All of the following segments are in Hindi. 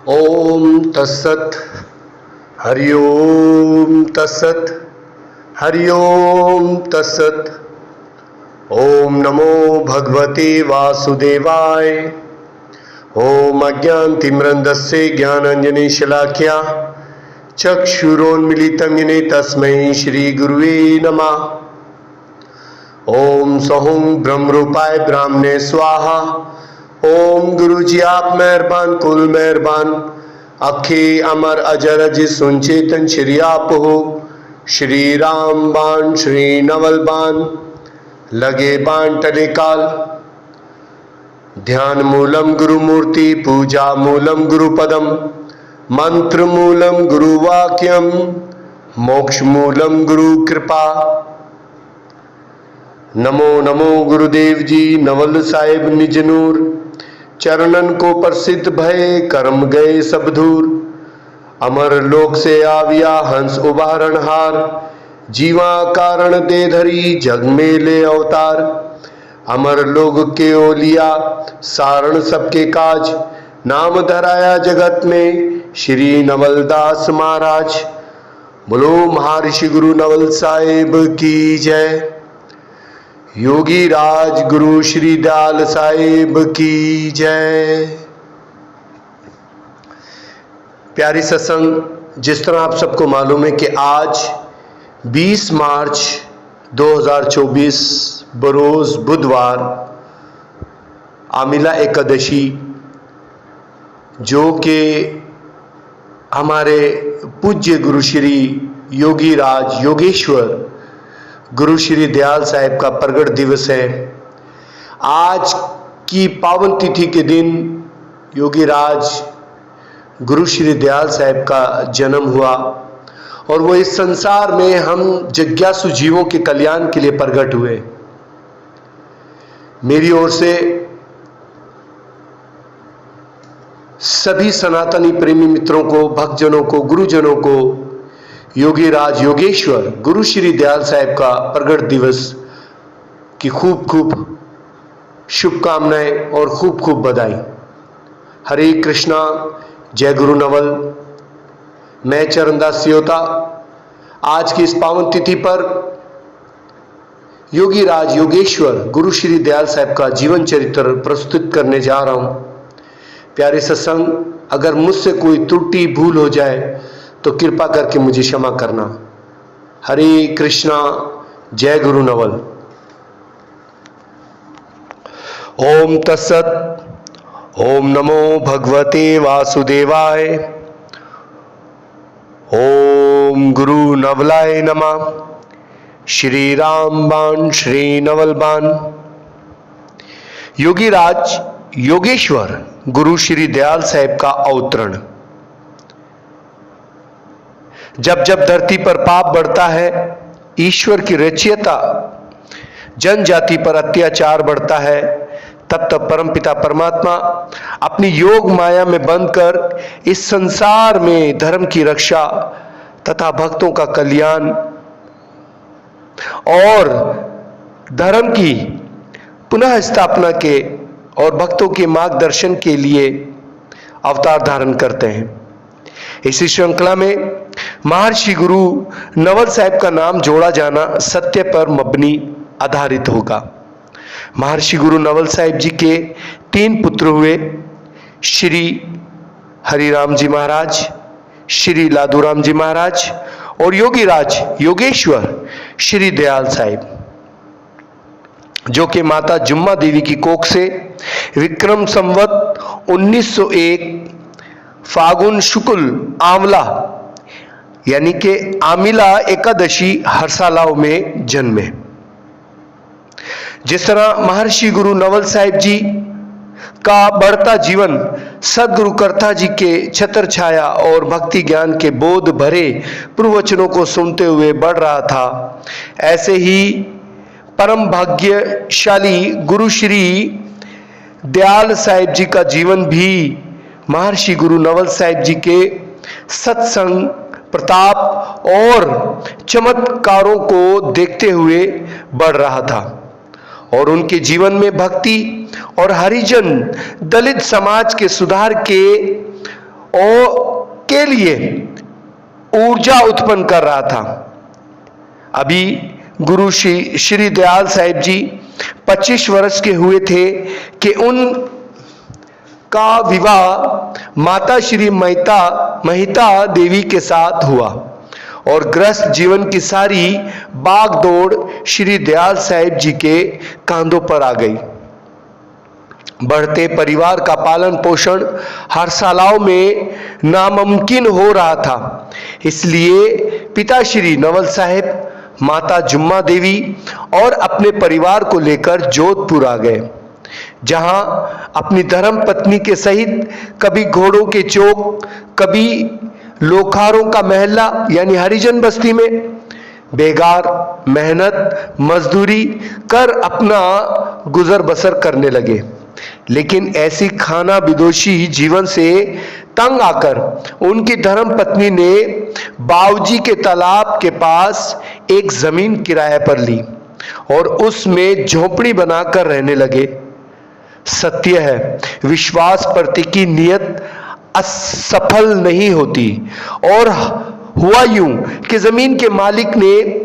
ओम तत्सत। हरि ओम तत्सत। हरि ओम तत्सत। ओम नमो भगवते वासुदेवाय। ओम अज्ञानतिमिरन्धस्य ज्ञानाञ्जनशलाकया चक्षुरोन्मीलितं येन तस्मै श्रीगुरुवे नमः। ओम सहुं ब्रह्मरूपाय ब्राह्मणे स्वाहा। ओम गुरुजी आप मेहरबान कुल मेहरबान अखे अमर अजर अज सुनचेतन श्री आप हो। श्री राम बाण श्री नवल बाण लगे बाण टले काल। ध्यान मूलम गुरु मूर्ति पूजा मूलम गुरु पदम मंत्र मूलम गुरु वाक्यम मोक्ष मूलम गुरु कृपा। नमो नमो गुरुदेव जी नवल साहिब निज नूर। चरणन को प्रसिद्ध भय कर्म गए सब दूर। अमर लोक से आविया हंस उबारण हार। जीवा कारण दे धरी जग में ले अवतार। अमर लोग के ओलिया सारण सबके काज। नाम धराया जगत में श्री नवलदास महाराज। बोलो महर्षि गुरु नवल साहिब की जय। योगी राज गुरु श्री दयाल साहिब की जय। प्यारी सत्संग, जिस तरह आप सबको मालूम है कि आज 20 मार्च 2024 बरोज बुधवार आमिला एकादशी, जो कि हमारे पूज्य गुरु श्री योगी राज योगेश्वर गुरु श्री दयाल साहिब का प्रगट दिवस है। आज की पावन तिथि के दिन योगी राज गुरु श्री दयाल साहिब का जन्म हुआ और वो इस संसार में हम जिज्ञासु जीवों के कल्याण के लिए प्रकट हुए। मेरी ओर से सभी सनातनी प्रेमी मित्रों को, भक्तजनों को, गुरुजनों को योगी राज योगेश्वर गुरु श्री दयाल साहिब का प्रगट दिवस की खूब खूब शुभकामनाएं और खूब खूब बधाई। हरे कृष्णा। जय गुरु नवल। मैं चरणदास सियोता आज की इस पावन तिथि पर योगी राज योगेश्वर गुरु श्री दयाल साहिब का जीवन चरित्र प्रस्तुत करने जा रहा हूं। प्यारे सत्संग, अगर मुझसे कोई त्रुटि भूल हो जाए तो कृपा करके मुझे क्षमा करना। हरे कृष्णा। जय गुरु नवल। ओम तत्सत। ओम नमो भगवते वासुदेवाय। ओम गुरु नवलाय नमः। श्री राम बाण श्री नवल बाण। योगी राज योगेश्वर गुरु श्री दयाल साहिब का अवतरण। जब जब धरती पर पाप बढ़ता है, ईश्वर की रचयिता जनजाति पर अत्याचार बढ़ता है, तब तब परमपिता परमात्मा अपनी योग माया में बंद कर इस संसार में धर्म की रक्षा तथा भक्तों का कल्याण और धर्म की पुनः स्थापना के और भक्तों के मार्गदर्शन के लिए अवतार धारण करते हैं। इसी श्रृंखला में महर्षि गुरु नवल साहिब का नाम जोड़ा जाना सत्य पर मबनी आधारित होगा। महर्षि गुरु नवल साहिब जी के 3 पुत्र हुए, श्री हरिराम जी महाराज, श्री लादूराम जी महाराज और योगी राज योगेश्वर श्री दयाल साहिब, जो कि माता जुम्मा देवी की कोख से विक्रम संवत 1901 फागुन शुक्ल आंवला यानी कि आमिला एकादशी हरसालाव में जन्मे। जिस तरह महर्षि गुरु नवल साहिब जी का बढ़ता जीवन सदगुरु करता जी के छत्र छाया और भक्ति ज्ञान के बोध भरे प्रवचनों को सुनते हुए बढ़ रहा था, ऐसे ही परम भाग्यशाली गुरु श्री दयाल साहिब जी का जीवन भी महर्षि गुरु नवल साहिब जी के सत्संग प्रताप और चमत्कारों को देखते हुए बढ़ रहा था और उनके जीवन में भक्ति और हरिजन दलित समाज के सुधार के और के लिए ऊर्जा उत्पन्न कर रहा था। अभी गुरु श्री दयाल साहिब जी 25 वर्ष के हुए थे कि उनका विवाह माता श्री महिता देवी के साथ हुआ और गृहस्थ जीवन की सारी भागदौड़ श्री दयाल साहिब जी के कांधों पर आ गई। बढ़ते परिवार का पालन पोषण हर सालाओं में नामुमकिन हो रहा था। इसलिए पिता श्री नवल साहिब, माता जुम्मा देवी और अपने परिवार को लेकर जोधपुर आ गए, जहां अपनी धर्म पत्नी के सहित कभी घोड़ों के चौक, कभी लोखारों का महल्ला यानी हरिजन बस्ती में बेगार मेहनत मजदूरी कर अपना गुजर बसर करने लगे। लेकिन ऐसी खाना बिदोशी जीवन से तंग आकर उनकी धर्म पत्नी ने बावजी के तालाब के पास एक जमीन किराए पर ली और उसमें झोपड़ी बनाकर रहने लगे। सत्य है, विश्वास प्रति की नियत असफल नहीं होती और हुआ यूं कि जमीन के मालिक ने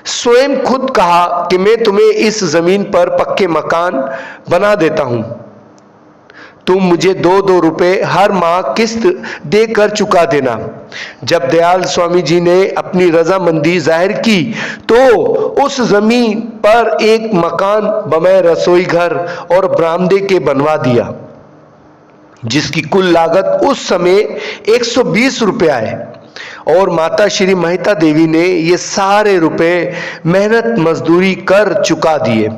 स्वयं खुद कहा कि मैं तुम्हें इस जमीन पर पक्के मकान बना देता हूं, तुम मुझे 2-2 रुपए हर माह किस्त देकर चुका देना। जब दयाल स्वामी जी ने अपनी रजामंदी जाहिर की तो उस जमीन पर एक मकान बमय रसोई घर और बरामदे के बनवा दिया, जिसकी कुल लागत उस समय 120 रुपए आए और माता श्री महिता देवी ने ये सारे रुपए मेहनत मजदूरी कर चुका दिए।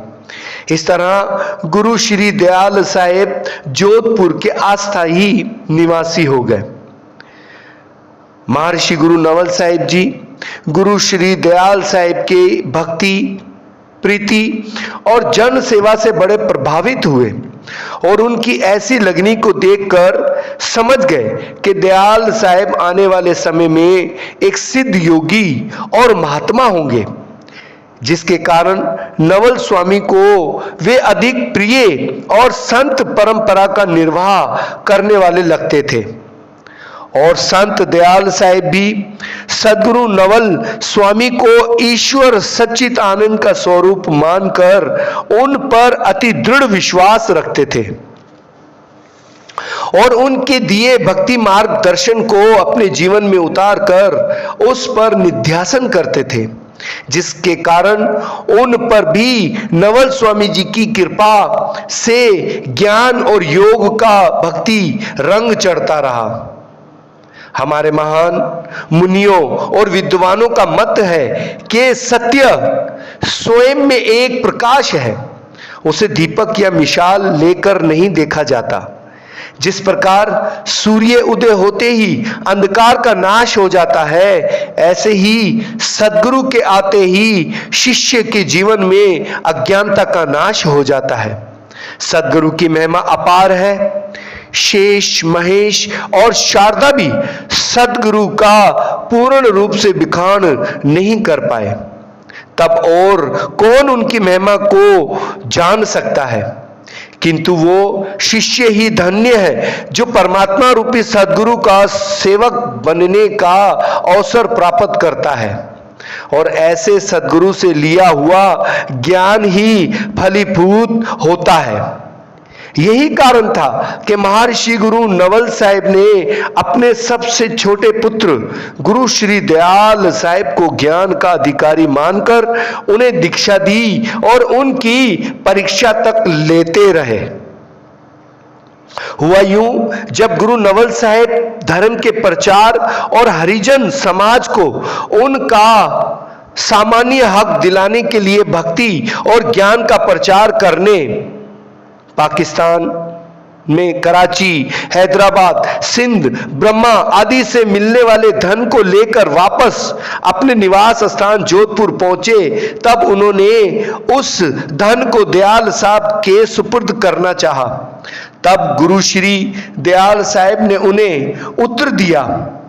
इस तरह गुरु श्री दयाल साहिब जोधपुर के अस्थायी निवासी हो गए। महर्षि गुरु नवल साहिब जी गुरु श्री दयाल साहिब के भक्ति, प्रीति और जन सेवा से बड़े प्रभावित हुए और उनकी ऐसी लगनी को देखकर समझ गए कि दयाल साहिब आने वाले समय में एक सिद्ध योगी और महात्मा होंगे, जिसके कारण नवल स्वामी को वे अधिक प्रिय और संत परंपरा का निर्वाह करने वाले लगते थे। और संत दयाल साहिब भी सदगुरु नवल स्वामी को ईश्वर सच्चित आनंद का स्वरूप मानकर उन पर अति दृढ़ विश्वास रखते थे और उनके दिए भक्ति मार्गदर्शन को अपने जीवन में उतार कर उस पर निध्यासन करते थे, जिसके कारण उन पर भी नवल स्वामी जी की कृपा से ज्ञान और योग का भक्ति रंग चढ़ता रहा। हमारे महान मुनियों और विद्वानों का मत है कि सत्य स्वयं में एक प्रकाश है, उसे दीपक या मिसाल लेकर नहीं देखा जाता। जिस प्रकार सूर्य उदय होते ही अंधकार का नाश हो जाता है, ऐसे ही सद्गुरु के आते ही शिष्य के जीवन में अज्ञानता का नाश हो जाता है। सद्गुरु की महिमा अपार है। शेष, महेश और शारदा भी सद्गुरु का पूर्ण रूप से बिखान नहीं कर पाए, तब और कौन उनकी महिमा को जान सकता है। किंतु वो शिष्य ही धन्य है जो परमात्मा रूपी सद्गुरु का सेवक बनने का अवसर प्राप्त करता है और ऐसे सद्गुरु से लिया हुआ ज्ञान ही फलीभूत होता है। यही कारण था कि महर्षि गुरु नवल साहिब ने अपने सबसे छोटे पुत्र गुरु श्री दयाल साहिब को ज्ञान का अधिकारी मानकर उन्हें दीक्षा दी और उनकी परीक्षा तक लेते रहे। हुआ यूं, जब गुरु नवल साहिब धर्म के प्रचार और हरिजन समाज को उनका सामान्य हक दिलाने के लिए भक्ति और ज्ञान का प्रचार करने पाकिस्तान में कराची, हैदराबाद, सिंध, ब्रह्मा आदि से मिलने वाले धन को लेकर वापस अपने निवास स्थान जोधपुर पहुंचे, तब उन्होंने उस धन को दयाल साहब के सुपुर्द करना चाहा। तब गुरु श्री दयाल साहब ने उन्हें उत्तर दिया,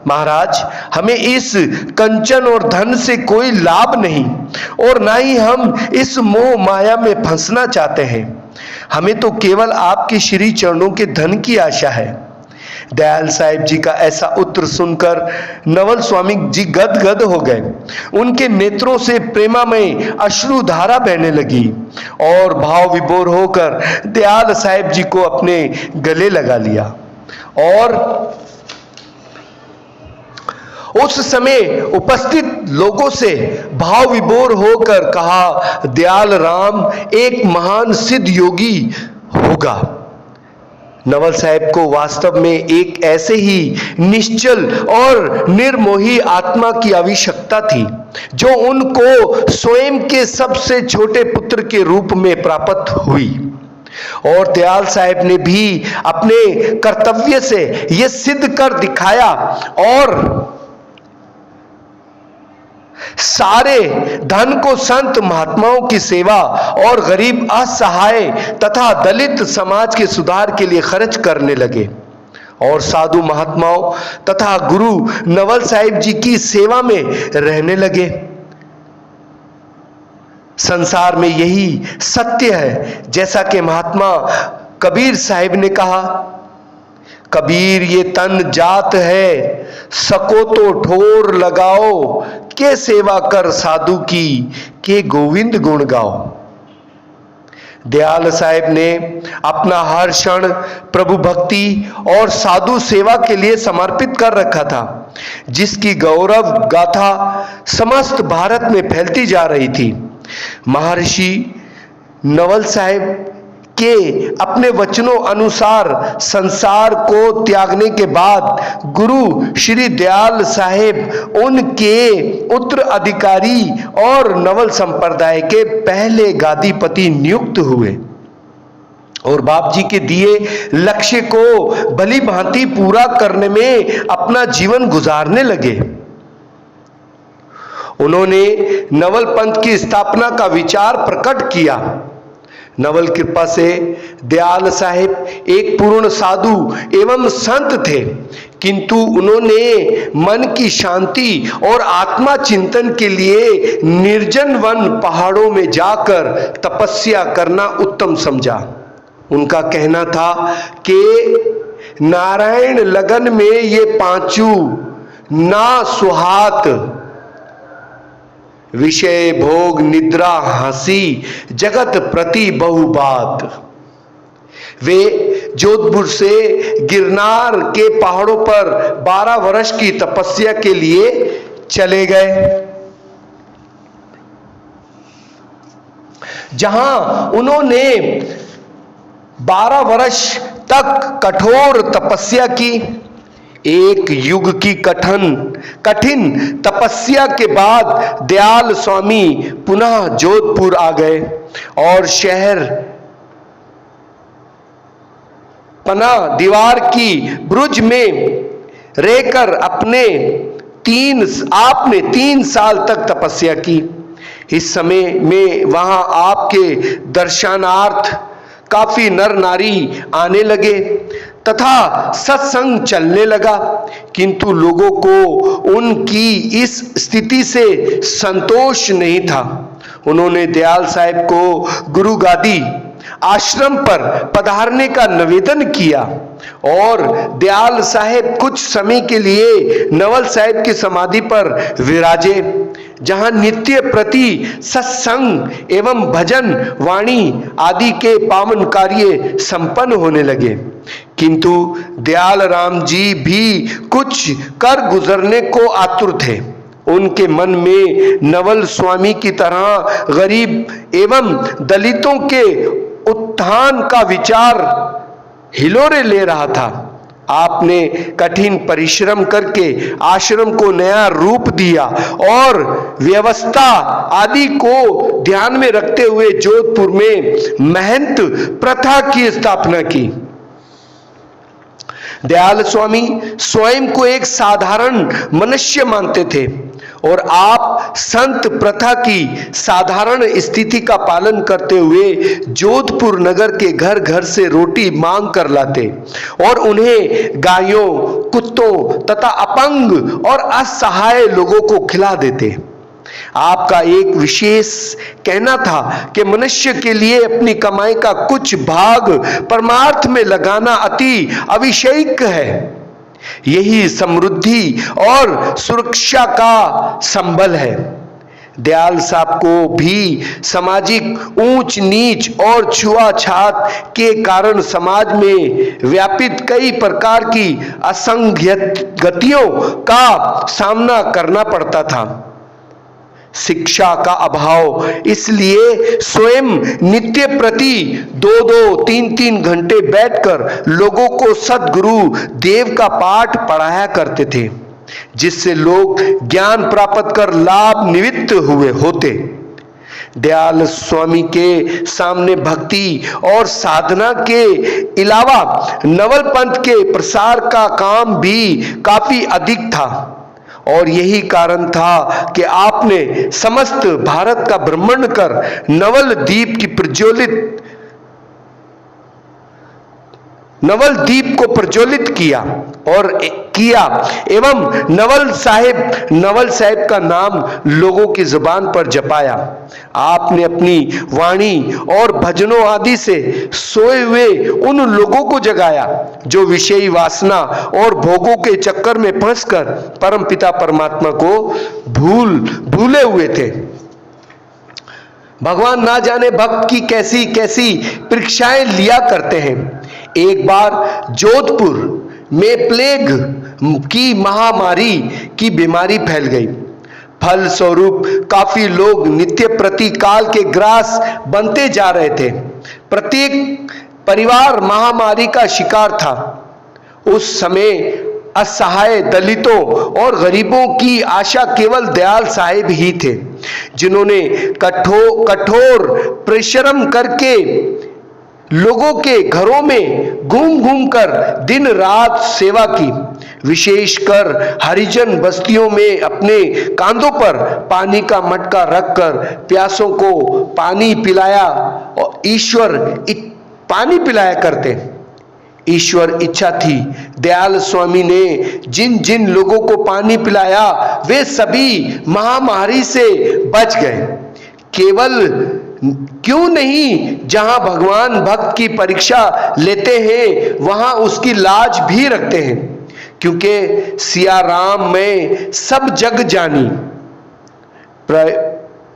महाराज, हमें इस कंचन और धन से कोई लाभ नहीं और ना ही हम इस मोह माया में फंसना चाहते हैं। हमें तो केवल आपके श्री चरणों के धन की आशा है। दयाल साहिब जी का ऐसा उत्तर सुनकर नवल स्वामी जी गदगद हो गए। उनके नेत्रों से प्रेमामय अश्रुधारा बहने लगी और भाव विभोर होकर दयाल साहिब जी को अपने गले लगा लिया और उस समय उपस्थित लोगों से भाव विभोर होकर कहा, दयाल राम एक महान सिद्ध योगी होगा। नवल साहिब को वास्तव में एक ऐसे ही निश्चल और निर्मोही आत्मा की आवश्यकता थी जो उनको स्वयं के सबसे छोटे पुत्र के रूप में प्राप्त हुई। और दयाल साहिब ने भी अपने कर्तव्य से यह सिद्ध कर दिखाया और सारे धन को संत महात्माओं की सेवा और गरीब असहाय तथा दलित समाज के सुधार के लिए खर्च करने लगे और साधु महात्माओं तथा गुरु नवल साहिब जी की सेवा में रहने लगे। संसार में यही सत्य है, जैसा कि महात्मा कबीर साहिब ने कहा, कबीर ये तन जात है, सको तो ठोर लगाओ, के सेवा कर साधु की, के गोविंद गुण गाओ। दयाल साहिब ने अपना हर क्षण प्रभु भक्ति और साधु सेवा के लिए समर्पित कर रखा था, जिसकी गौरव गाथा समस्त भारत में फैलती जा रही थी। महर्षि नवल साहिब के अपने वचनों अनुसार संसार को त्यागने के बाद गुरु श्री दयाल साहिब उनके उत्तराधिकारी और नवल संप्रदाय के पहले गादीपति नियुक्त हुए और बाप जी के दिए लक्ष्य को भली भांति पूरा करने में अपना जीवन गुजारने लगे। उन्होंने नवल पंथ की स्थापना का विचार प्रकट किया। नवल कृपा से दयाल साहिब एक पूर्ण साधु एवं संत थे, किंतु उन्होंने मन की शांति और आत्मा चिंतन के लिए निर्जन वन पहाड़ों में जाकर तपस्या करना उत्तम समझा। उनका कहना था कि नारायण लगन में ये पांचू ना सुहात, विषय भोग निद्रा हंसी जगत प्रति बहु बात। वे जोधपुर से गिरनार के पहाड़ों पर 12 वर्ष की तपस्या के लिए चले गए, जहां उन्होंने 12 वर्ष तक कठोर तपस्या की। एक युग की कठिन तपस्या के बाद दयाल स्वामी पुनः जोधपुर आ गए और शहर पना दीवार की ब्रुज में रहकर आपने 3 साल तक तपस्या की। इस समय में वहां आपके दर्शनार्थ काफी नर नारी आने लगे तथा सत्संग चलने लगा, किंतु लोगों को उनकी इस स्थिति से संतोष नहीं था। उन्होंने दयाल साहिब को गुरु गादी आश्रम पर पधारने का निवेदन किया और दयाल साहिब कुछ समय के लिए नवल साहिब की समाधि पर विराजे, जहां नित्य प्रति सत्संग एवं भजन वाणी आदि के पावन कार्य संपन्न होने लगे। किंतु दयाल राम जी भी कुछ कर गुजरने को आतुर थे। उनके मन में नवल स्वामी की तरह गरीब एवं दलितों के उत्थान का विचार हिलोरे ले रहा था। आपने कठिन परिश्रम करके आश्रम को नया रूप दिया और व्यवस्था आदि को ध्यान में रखते हुए जोधपुर में महंत प्रथा की स्थापना की। दयाल स्वामी स्वयं को एक साधारण मनुष्य मानते थे और आप संत प्रथा की साधारण स्थिति का पालन करते हुए जोधपुर नगर के घर घर से रोटी मांग कर लाते और उन्हें गायों, कुत्तों तथा अपंग और असहाय लोगों को खिला देते। आपका एक विशेष कहना था कि मनुष्य के लिए अपनी कमाई का कुछ भाग परमार्थ में लगाना अति आवश्यक है। यही समृद्धि और सुरक्षा का संबल है। दयाल साहब को भी सामाजिक ऊंच नीच और छुआछात के कारण समाज में व्यापित कई प्रकार की असंगतियों का सामना करना पड़ता था। शिक्षा का अभाव, इसलिए स्वयं नित्य प्रति 2-3 घंटे बैठकर लोगों को सद्गुरु देव का पाठ पढ़ाया करते थे, जिससे लोग ज्ञान प्राप्त कर लाभान्वित हुए होते। दयाल स्वामी के सामने भक्ति और साधना के अलावा नवल पंथ के प्रसार का काम भी काफी अधिक था, और यही कारण था कि आपने समस्त भारत का भ्रमण कर नवल दीप को प्रज्वलित किया एवं नवल साहिब का नाम लोगों की जुबान पर जपाया। आपने अपनी वाणी और भजनों आदि से सोए हुए उन लोगों को जगाया जो विषयी वासना और भोगों के चक्कर में फंसकर परमपिता परमात्मा को भूले हुए थे। भगवान ना जाने भक्त की कैसी कैसी परीक्षाएं लिया करते हैं। एक बार जोधपुर में प्लेग की महामारी की बीमारी फैल गई। फल स्वरूप काफी लोग नित्य प्रति काल के ग्रास बनते जा रहे थे। प्रत्येक परिवार महामारी का शिकार था। उस समय असहाय दलितों और गरीबों की आशा केवल दयाल साहिब ही थे, जिन्होंने कठोर परिश्रम करके लोगों के घरों में घूम कर दिन रात सेवा की। विशेषकर हरिजन बस्तियों में अपने कांधों पर पानी का मटका रखकर प्यासों को पानी पिलाया और पानी पिलाया करते। ईश्वर इच्छा थी दयाल स्वामी ने जिन जिन लोगों को पानी पिलाया वे सभी महामारी से बच गए। केवल क्यों नहीं, जहां भगवान भक्त की परीक्षा लेते हैं वहां उसकी लाज भी रखते हैं, क्योंकि सिया राम में सब जग जानी।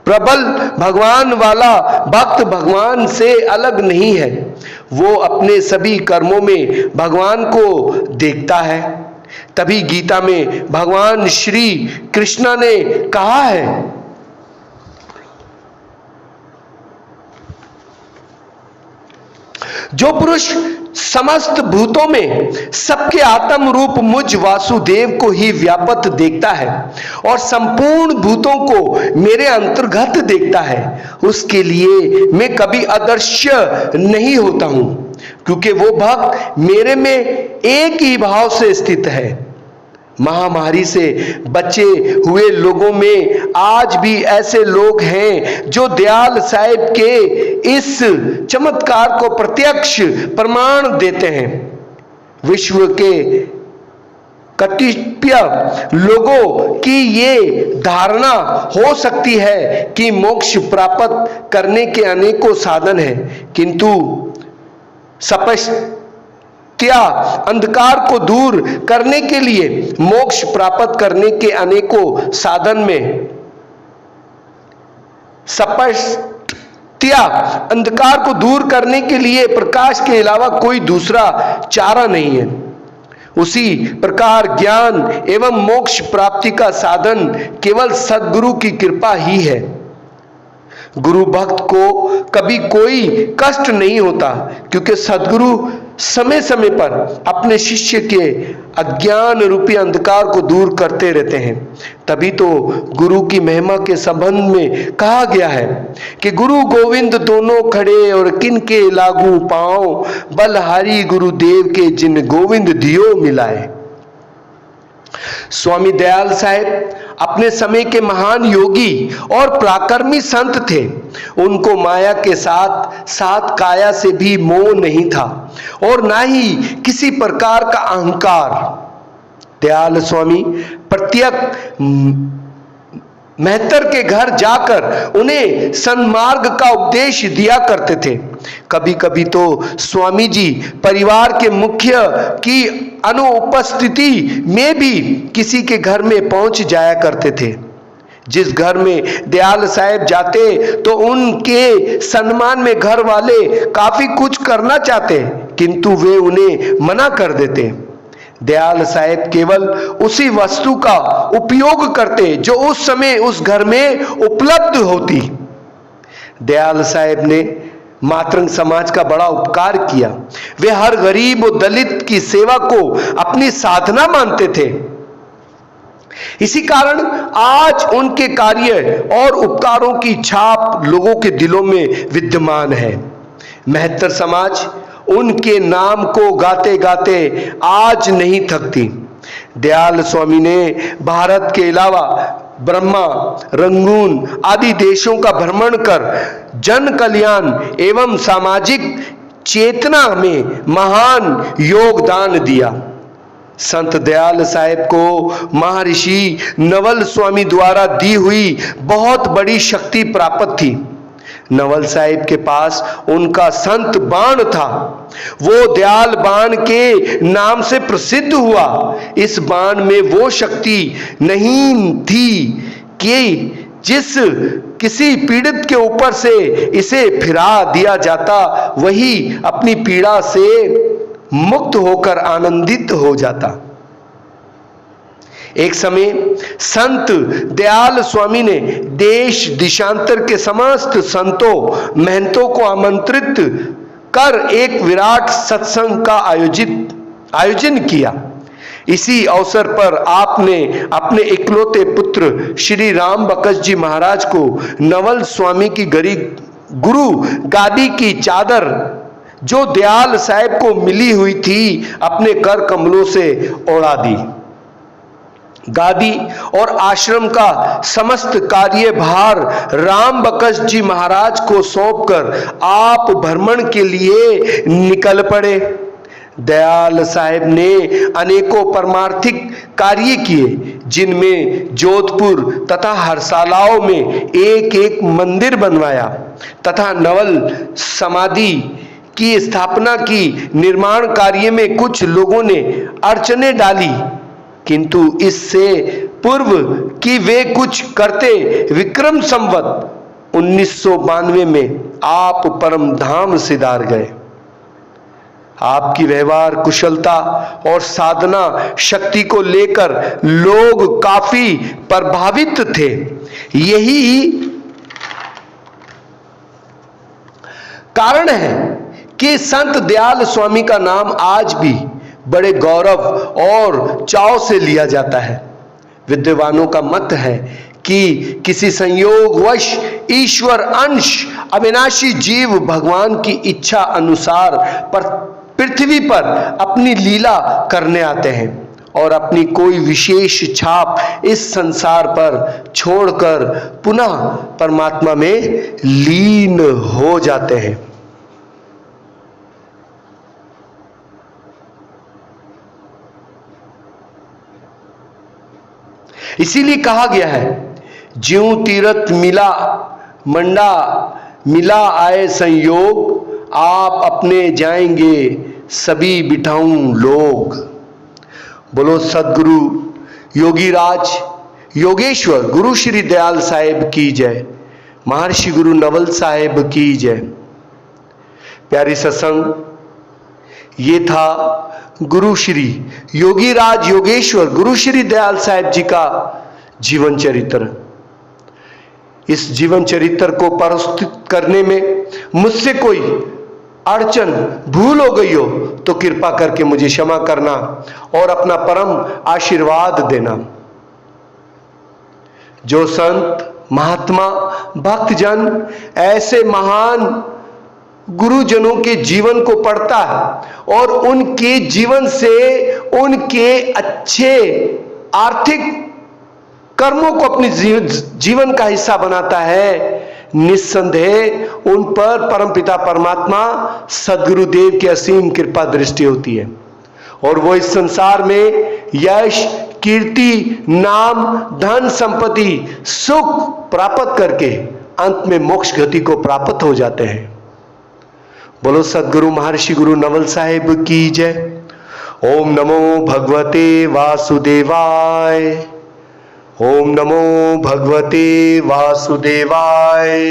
प्रबल भगवान वाला भक्त भगवान से अलग नहीं है। वो अपने सभी कर्मों में भगवान को देखता है। तभी गीता में भगवान श्री कृष्ण ने कहा है, जो पुरुष समस्त भूतों में सबके आत्म रूप मुझ वासुदेव को ही व्यापक देखता है और संपूर्ण भूतों को मेरे अंतर्गत देखता है, उसके लिए मैं कभी अदृश्य नहीं होता हूं, क्योंकि वो भक्त मेरे में एक ही भाव से स्थित है। महामारी से बचे हुए लोगों में आज भी ऐसे लोग हैं जो दयाल साहिब के इस चमत्कार को प्रत्यक्ष प्रमाण देते हैं। विश्व के कतिपय लोगों की ये धारणा हो सकती है कि मोक्ष प्राप्त करने के अनेकों साधन हैं, किंतु स्पष्ट अंधकार को दूर करने के लिए मोक्ष प्राप्त करने के अनेकों साधन में अंधकार को दूर करने के लिए प्रकाश के अलावा कोई दूसरा चारा नहीं है। उसी प्रकार ज्ञान एवं मोक्ष प्राप्ति का साधन केवल सद्गुरु की कृपा ही है। गुरु भक्त को कभी कोई कष्ट नहीं होता, क्योंकि सद्गुरु समय समय पर अपने शिष्य के अज्ञान रूपी अंधकार को दूर करते रहते हैं। तभी तो गुरु की महिमा के संबंध में कहा गया है कि गुरु गोविंद दोनों खड़े और किनके लागू पांव, बलहारी गुरुदेव के जिन गोविंद दियो मिलाए। स्वामी दयाल साहिब अपने समय के महान योगी और पराक्रमी संत थे। उनको माया के साथ साथ काया से भी मोह नहीं था और ना ही किसी प्रकार का अहंकार। दयाल स्वामी प्रत्येक मेहतर के घर जाकर उन्हें सन्मार्ग का उपदेश दिया करते थे। कभी कभी तो स्वामी जी परिवार के मुखिया की अनुपस्थिति में भी किसी के घर में पहुंच जाया करते थे। जिस घर में दयाल साहब जाते तो उनके सम्मान में घर वाले काफी कुछ करना चाहते, किंतु वे उन्हें मना कर देते। दयाल साहब केवल उसी वस्तु का उपयोग करते जो उस समय उस घर में उपलब्ध होती। दयाल साहब ने मातृंग समाज का बड़ा उपकार किया। वे हर गरीब और दलित की सेवा को अपनी साधना मानते थे। इसी कारण आज उनके कार्य और उपकारों की छाप लोगों के दिलों में विद्यमान है। मेहतर समाज उनके नाम को गाते गाते आज नहीं थकती। दयाल स्वामी ने भारत के अलावा ब्रह्मा, रंगून आदि देशों का भ्रमण कर जन कल्याण एवं सामाजिक चेतना में महान योगदान दिया। संत दयाल साहब को महर्षि नवल स्वामी द्वारा दी हुई बहुत बड़ी शक्ति प्राप्त थी। नवल साहब के पास उनका संत बाण था। वो दयाल बाण के नाम से प्रसिद्ध हुआ। इस बाण में वो शक्ति नहीं थी कि जिस किसी पीड़ित के ऊपर से इसे फिरा दिया जाता वही अपनी पीड़ा से मुक्त होकर आनंदित हो जाता। एक समय संत दयाल स्वामी ने देश देशांतर के समस्त संतों महंतों को आमंत्रित कर एक विराट सत्संग का आयोजन किया। इसी अवसर पर आपने अपने इकलौते पुत्र श्री राम बकस जी महाराज को नवल स्वामी की गुरु गादी की चादर जो दयाल साहब को मिली हुई थी अपने कर कमलों से ओढ़ा दी। गादी और आश्रम का समस्त कार्यभार राम बकस जी महाराज को सौंपकर आप भ्रमण के लिए निकल पड़े। दयाल साहब ने अनेकों परमार्थिक कार्य किए, जिनमें जोधपुर तथा हरसालाओं में एक एक मंदिर बनवाया तथा नवल समाधि की स्थापना की। निर्माण कार्य में कुछ लोगों ने अड़चने डाली, किंतु इससे पूर्व कि वे कुछ करते विक्रम संवत 1992 में आप परम धाम सिधार गए। आपकी व्यवहार कुशलता और साधना शक्ति को लेकर लोग काफी प्रभावित थे। यही कारण है कि संत दयाल स्वामी का नाम आज भी बड़े गौरव और चाव से लिया जाता है। विद्वानों का मत है कि किसी संयोगवश ईश्वर अंश अविनाशी जीव भगवान की इच्छा अनुसार पृथ्वी पर अपनी लीला करने आते हैं और अपनी कोई विशेष छाप इस संसार पर छोड़कर पुनः परमात्मा में लीन हो जाते हैं। इसीलिए कहा गया है, ज्यों तीरथ मिला मंडा मिला आए संयोग, आप अपने जाएंगे सभी बिठाऊं लोग। बोलो सदगुरु योगीराज योगेश्वर गुरु श्री दयाल साहेब की जय, महर्षि गुरु नवल साहेब की जय। प्यारी सत्संग, ये था गुरु श्री योगीराज योगेश्वर गुरु श्री दयाल साहेब जी का जीवन चरित्र। इस जीवन चरित्र को प्रस्तुत करने में मुझसे कोई अड़चन भूल हो गई हो तो कृपा करके मुझे क्षमा करना और अपना परम आशीर्वाद देना। जो संत महात्मा भक्तजन ऐसे महान गुरुजनों के जीवन को पढ़ता है और उनके जीवन से उनके अच्छे आर्थिक कर्मों को अपने जीवन का हिस्सा बनाता है, निस्संदेह उन पर परमपिता परमात्मा सदगुरुदेव की असीम कृपा दृष्टि होती है और वो इस संसार में यश कीर्ति, नाम, धन, संपत्ति, सुख प्राप्त करके अंत में मोक्ष गति को प्राप्त हो जाते हैं। बोलो सद्गुरु महर्षि गुरु नवल साहिब की जय। ओम नमो भगवते वासुदेवाय। ओम नमो भगवते वासुदेवाय।